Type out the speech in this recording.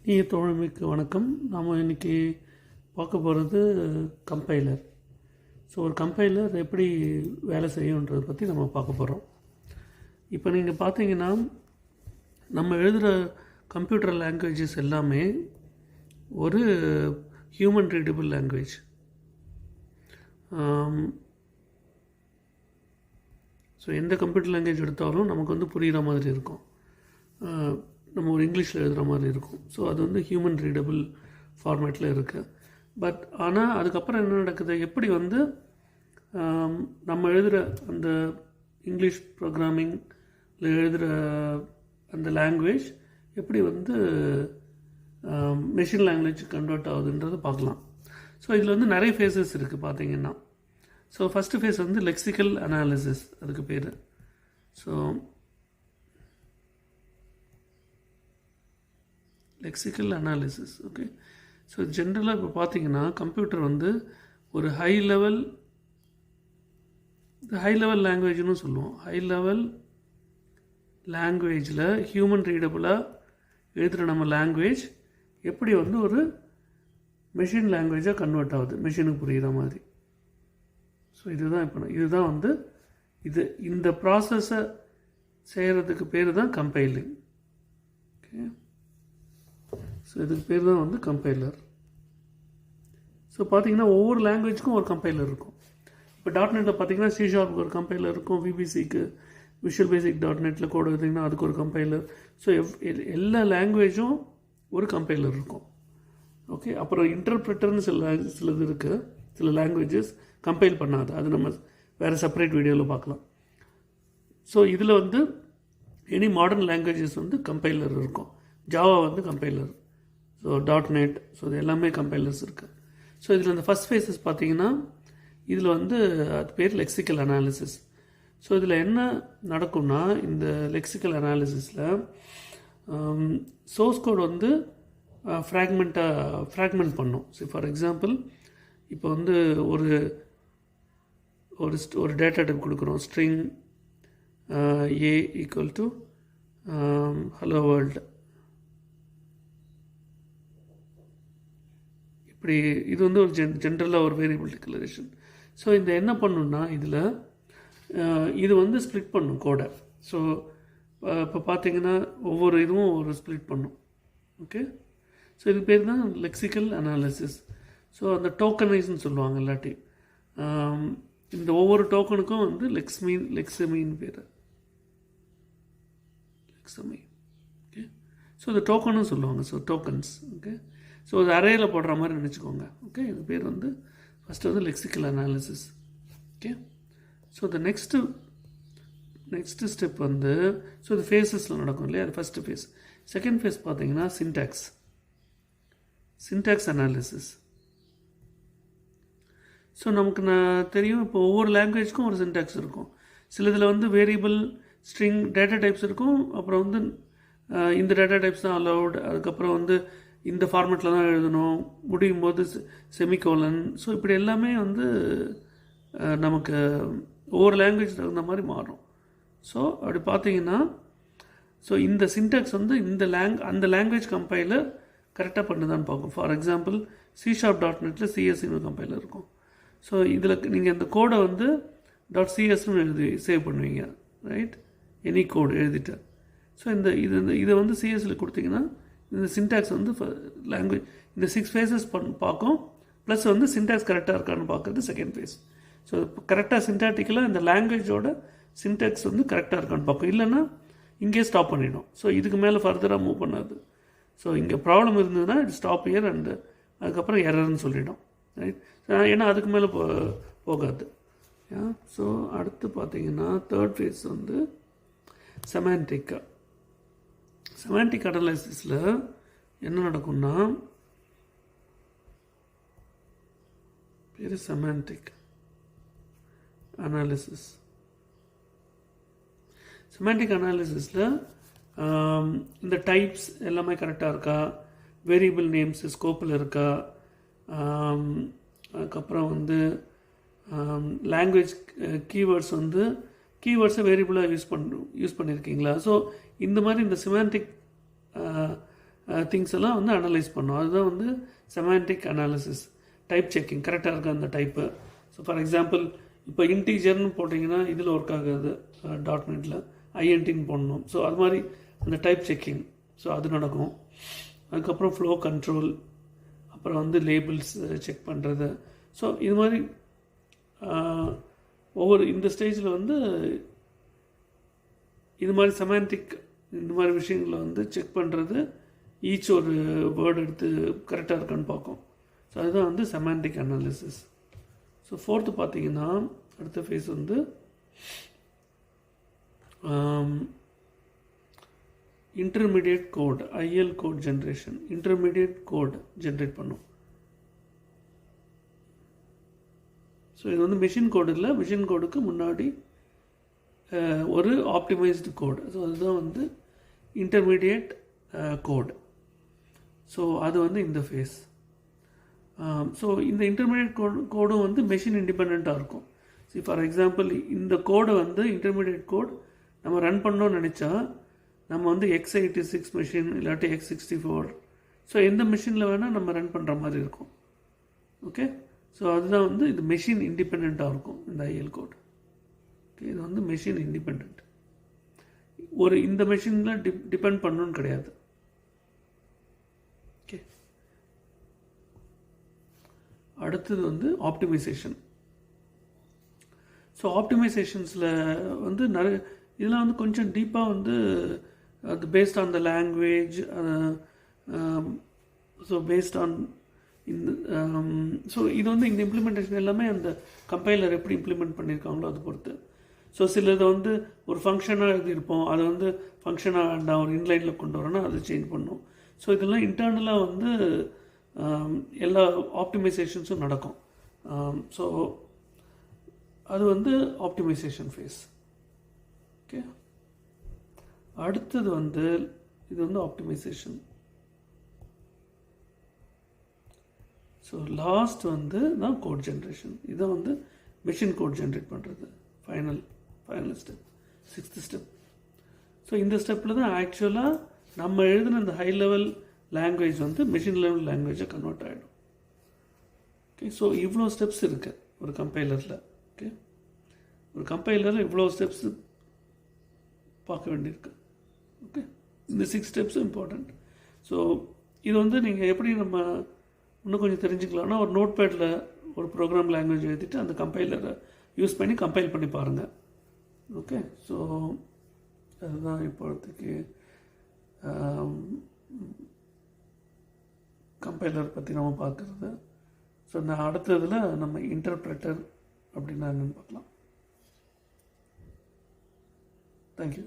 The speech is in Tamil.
இனிய தோழமைக்கு வணக்கம். நாம் இன்றைக்கி பார்க்க போகிறது கம்பைலர். ஸோ ஒரு கம்பைலர் எப்படி வேலை செய்யுன்றதை பற்றி நம்ம பார்க்க போகிறோம். இப்போ நீங்கள் பார்த்தீங்கன்னா நம்ம எழுதுகிற கம்ப்யூட்டர் லாங்குவேஜஸ் எல்லாமே ஒரு ஹியூமன் ரீடபிள் லாங்குவேஜ். ஸோ எந்த கம்ப்யூட்டர் லாங்குவேஜ் எடுத்தாலும் நமக்கு வந்து புரிகிற மாதிரி இருக்கும். நம்ம ஒரு இங்கிலீஷில் எழுதுகிற மாதிரி இருக்கும். ஸோ அது வந்து ஹியூமன் ரீடபிள் ஃபார்மேட்டில் இருக்குது. பட் ஆனால் அதுக்கப்புறம் என்ன நடக்குது, எப்படி வந்து நம்ம எழுதுகிற அந்த இங்கிலீஷ் ப்ரோக்ராமிங்கில் எழுதுகிற அந்த லாங்குவேஜ் எப்படி வந்து மெஷின் லாங்குவேஜ் கன்வெர்ட் ஆகுதுன்றது பார்க்கலாம். ஸோ இதில் வந்து நிறைய ஃபேஸஸ் இருக்குது பார்த்தீங்கன்னா. ஸோ ஃபஸ்ட்டு ஃபேஸ் வந்து லெக்சிக்கல் அனாலிசிஸ், அதுக்கு பேர். So lexical analysis, okay. So ஜென்ரலாக இப்போ பார்த்தீங்கன்னா கம்ப்யூட்டர் வந்து ஒரு ஹை லெவல் லாங்குவேஜ்னு சொல்லுவோம். ஹை லெவல் லாங்குவேஜில் ஹியூமன் ரீடபுளாக எழுதுகிற நம்ம லாங்குவேஜ் எப்படி வந்து ஒரு மெஷின் லாங்குவேஜாக கன்வெர்ட் ஆகுது, மெஷினுக்கு புரிகிற மாதிரி. ஸோ இதுதான் வந்து இந்த ப்ராசஸை செய்கிறதுக்கு பேர் தான் கம்பைலிங். ஓகே. ஸோ இதுக்கு பேர் தான் வந்து கம்பைலர். ஸோ பார்த்தீங்கன்னா ஒவ்வொரு லாங்குவேஜுக்கும் ஒரு கம்பைலர் இருக்கும். இப்போ .NETல பார்த்தீங்கன்னா C# ஒரு கம்பைலர் இருக்கும், VBCக்கு விஷுவல் பேசிக் .NETல கோடு எடுத்திங்கன்னா அதுக்கு ஒரு கம்பைலர். ஸோ எல்லா லாங்குவேஜும் ஒரு கம்பைலர் இருக்கும். ஓகே. அப்புறம் இன்டர்பிரிட்டர்னு சிலது இருக்குது, சில லாங்குவேஜஸ் கம்பைல் பண்ணாது, அது நம்ம வேறு செப்பரேட் வீடியோவில் பார்க்கலாம். ஸோ இதில் வந்து எனி மாடர்ன் லாங்குவேஜஸ் வந்து கம்பைலர் இருக்கும். ஜாவா வந்து கம்பைலர், ஸோ .NET, ஸோ இது எல்லாமே கம்பைலர்ஸ் இருக்குது. ஸோ இதில் இந்த ஃபஸ்ட் ஃபேஸஸ் பார்த்தீங்கன்னா இதில் வந்து அது பேர் லெக்சிக்கல் அனாலிசிஸ். ஸோ இதில் என்ன நடக்கும்னா, இந்த லெக்சிக்கல் அனாலிசிஸில் சோர்ஸ் கோட் வந்து ஃப்ராக்மெண்ட் பண்ணும். ஸோ ஃபார் எக்ஸாம்பிள் இப்போ வந்து ஒரு டேட்டா டைப் கொடுக்குறோம், string A equal to hello world. இப்படி இது வந்து ஒரு ஜென்ரலாக ஒரு வேரியபிள் டிக்ளரேஷன். ஸோ இந்த என்ன பண்ணுன்னா இதில் இது வந்து ஸ்ப்ளிட் பண்ணும் கோடை. ஸோ இப்போ பார்த்தீங்கன்னா ஒவ்வொரு இதுவும் ஒரு ஸ்ப்ளிட் பண்ணும். ஓகே. ஸோ இது பேர் தான் லெக்சிக்கல் அனாலிசிஸ். ஸோ அந்த டோக்கனைஸ்ன்னு சொல்லுவாங்க இல்லாட்டி. இந்த ஒவ்வொரு டோக்கனுக்கும் வந்து லெக்ஸமீன் பேர், லெக்ஸமீ. ஓகே. ஸோ இந்த டோக்கனும் சொல்லுவாங்க. So tokens. ஓகே. ஸோ அது அரேயில் போடுற மாதிரி நினச்சிக்கோங்க. ஓகே. இது பேர் வந்து ஃபஸ்ட்டு வந்து lexical analysis. Okay. So the next step வந்து, ஸோ இது ஃபேஸஸில் நடக்கும் இல்லையா, அது ஃபஸ்ட்டு ஃபேஸ். செகண்ட் ஃபேஸ் பார்த்தீங்கன்னா சின்டாக்ஸ் அனாலிசிஸ். ஸோ நமக்கு தெரியும், இப்போ ஒவ்வொரு லாங்குவேஜ்க்கும் ஒரு சின்டாக்ஸ் இருக்கும். சில இதில் வந்து வேரியபிள், ஸ்ட்ரிங், டேட்டா டைப்ஸ் இருக்கும். அப்புறம் வந்து இந்த டேட்டா டைப்ஸ் தான் அலவுட், அதுக்கப்புறம் வந்து இந்த ஃபார்மேட்டில் தான் எழுதணும், முடியும் போது செமிகோலன். ஸோ இப்படி எல்லாமே வந்து நமக்கு ஒவ்வொரு லாங்குவேஜ் தகுந்த மாதிரி மாறும். ஸோ அப்படி பார்த்தீங்கன்னா, ஸோ இந்த சின்டாக்ஸ் வந்து அந்த லாங்குவேஜ் கம்பைலர் கரெக்டாக பண்ணுதான்னு பார்க்கும். ஃபார் எக்ஸாம்பிள் C# .NETல CSன்னு கம்பைலர் இருக்கும். ஸோ இதில் நீங்கள் அந்த கோடை வந்து .CSன்னு சேவ் பண்ணுவீங்க, ரைட்? எனி கோடு எழுதிட்டு. ஸோ இதை வந்து CSல கொடுத்தீங்கன்னா இந்த சின்டாக்ஸ் வந்து லாங்குவேஜ் இந்த 6 ஃபேஸஸ் பார்க்கும். ப்ளஸ் வந்து சின்டாக்ஸ் கரெக்டாக இருக்கான்னு பார்க்குறது செகண்ட் ஃபேஸ். ஸோ கரெக்டாக சின்டாக்டிக்கலாக இந்த லாங்குவேஜோட சின்டாக்ஸ் வந்து கரெக்டாக இருக்கான்னு பார்க்கும். இல்லைன்னா இங்கே ஸ்டாப் பண்ணிடும். ஸோ இதுக்கு மேலே ஃபர்தராக மூவ் பண்ணாது. ஸோ இங்கே ப்ராப்ளம் இருந்ததுன்னா இட் ஸ்டாப் இயர் அண்டு அதுக்கப்புறம் எரர்னு சொல்லிடும், ரைட்? ஏன்னா அதுக்கு மேலே போகாது. ஸோ அடுத்து பார்த்தீங்கன்னா தேர்ட் ஃபேஸ் வந்து செமான்டிக் அனாலிசிஸில் என்ன நடக்கும்னா, பேர் செமான்டிக் அனாலிசிஸில் இந்த டைப்ஸ் எல்லாமே கரெக்டாக இருக்கா, வேரியபிள் நேம்ஸ் ஸ்கோப்பில் இருக்கா, அதுக்கப்புறம் வந்து லாங்குவேஜ் கீவேர்ட்ஸை வேரியபிளாக யூஸ் பண்ணியிருக்கீங்களா. ஸோ இந்த மாதிரி இந்த சிமான்டிக் திங்ஸ் எல்லாம் வந்து அனலைஸ் பண்ணும். அதுதான் வந்து செமாண்டிக் அனாலிசிஸ். டைப் செக்கிங் கரெக்டாக இருக்குது அந்த டைப்பு. ஸோ ஃபார் எக்ஸாம்பிள் இப்போ இன்டீஜர்னு போட்டிங்கன்னா இதில் ஒர்க் ஆகாது, .NETல ஐஎன்டின்னு போடணும். ஸோ அது மாதிரி அந்த டைப் செக்கிங், ஸோ அது நடக்கும். அதுக்கப்புறம் ஃப்ளோ கண்ட்ரோல், அப்புறம் வந்து லேபிள்ஸ் செக் பண்ணுறது. ஸோ இது மாதிரி ஒவ்வொரு இந்த ஸ்டேஜில் வந்து இது மாதிரி செமாண்டிக் இந்த மாதிரி விஷயங்களை வந்து செக் பண்ணுறது, ஈச் ஒரு வேர்டு எடுத்து கரெக்டாக இருக்கான்னு பார்க்கும். ஸோ அதுதான் வந்து செமாண்டிக் அனாலிசிஸ். ஸோ ஃபோர்த்து பார்த்தீங்கன்னா அடுத்த ஃபேஸ் வந்து intermediate code, IL code generation. Intermediate code generate பண்ணும். ஸோ இது வந்து மிஷின் கோடு இல்லை, மிஷின் கோடுக்கு முன்னாடி ஒரு ஆப்டிமைஸ்டு கோடு. ஸோ அதுதான் வந்து இன்டர்மீடியட் கோடு. ஸோ அது வந்து இந்த ஃபேஸ். ஸோ இந்த இன்டர்மீடியட் கோடும் வந்து மெஷின் இண்டிபெண்ட்டாக இருக்கும். ஸோ ஃபார் எக்ஸாம்பிள் இந்த கோடை வந்து இன்டர்மீடியட் கோட் நம்ம ரன் பண்ணோன்னு நினச்சா நம்ம வந்து x86 மிஷின் இல்லாட்டி x64, ஸோ எந்த மிஷினில் வேணால் நம்ம ரன் பண்ணுற மாதிரி இருக்கும். ஓகே, ஸோ அதுதான் வந்து இது மெஷின் இண்டிபெண்ட்டாக இருக்கும் இந்த ஐஎல் கோட். ஓகே, இது வந்து மெஷின் இண்டிபெண்ட். ஒரு இந்த மெஷினில் டிபெண்ட் பண்ணணும்னு கிடையாது. ஓகே, அடுத்தது வந்து ஆப்டிமைசேஷன். ஸோ ஆப்டிமைசேஷன்ஸில் வந்து நிறைய இதெல்லாம் வந்து கொஞ்சம் டீப்பாக வந்து அது based on the language, so based on இந்த ஸோ இது வந்து இந்த இம்ப்ளிமெண்டேஷன் எல்லாமே அந்த கம்பைலர் எப்படி இம்ப்ளிமெண்ட் பண்ணியிருக்காங்களோ அது பொறுத்து. ஸோ சிலதை வந்து ஒரு ஃபங்க்ஷனாக எழுதியிருப்போம், அதை வந்து ஃபங்க்ஷனாக வேண்டாம் ஒரு இன்லைனில் கொண்டு வரோன்னா அதை சேஞ்ச் பண்ணும். ஸோ இதெல்லாம் இன்டர்னலாக வந்து எல்லா ஆப்டிமைசேஷன்ஸும் நடக்கும். ஸோ அது வந்து ஆப்டிமைசேஷன் ஃபேஸ். ஓகே, அடுத்தது வந்து இது வந்து ஆப்டிமைசேஷன். ஸோ லாஸ்ட் வந்து தான் கோட் ஜென்ரேஷன். இதை வந்து மெஷின் கோட் ஜென்ரேட் பண்ணுறது final step, 6th step. So இந்த ஸ்டெப்பில் தான் ஆக்சுவலாக நம்ம எழுதின இந்த ஹை லெவல் லாங்குவேஜ் வந்து மெஷின் லெவல் லாங்குவேஜை கன்வெர்ட் ஆகிடும். ஓகே, ஸோ இவ்வளோ ஸ்டெப்ஸ் இருக்குது ஒரு கம்பைலரில். ஓகே, ஒரு கம்பைலரில் இவ்வளோ ஸ்டெப்ஸ் பார்க்க வேண்டியிருக்கு. ஓகே, இந்த 6 ஸ்டெப்ஸும் இம்பார்ட்டண்ட். ஸோ இது வந்து நீங்கள் எப்படி நம்ம இன்னும் கொஞ்சம் தெரிஞ்சுக்கலாம்னா ஒரு நோட் பேடில் ஒரு ப்ரோக்ராம் லாங்குவேஜ் எழுதிட்டு அந்த கம்பைலரை யூஸ் பண்ணி கம்பைல் பண்ணி பாருங்கள். ஓகே, ஸோ அதுதான் இப்போதைக்கு கம்பைலர் பற்றி நம்ம பார்க்குறது. ஸோ நான் அடுத்ததில் நம்ம இன்டர்பிரட்டர் அப்படின்னா என்னென்னு பார்க்கலாம். தேங்க்யூ.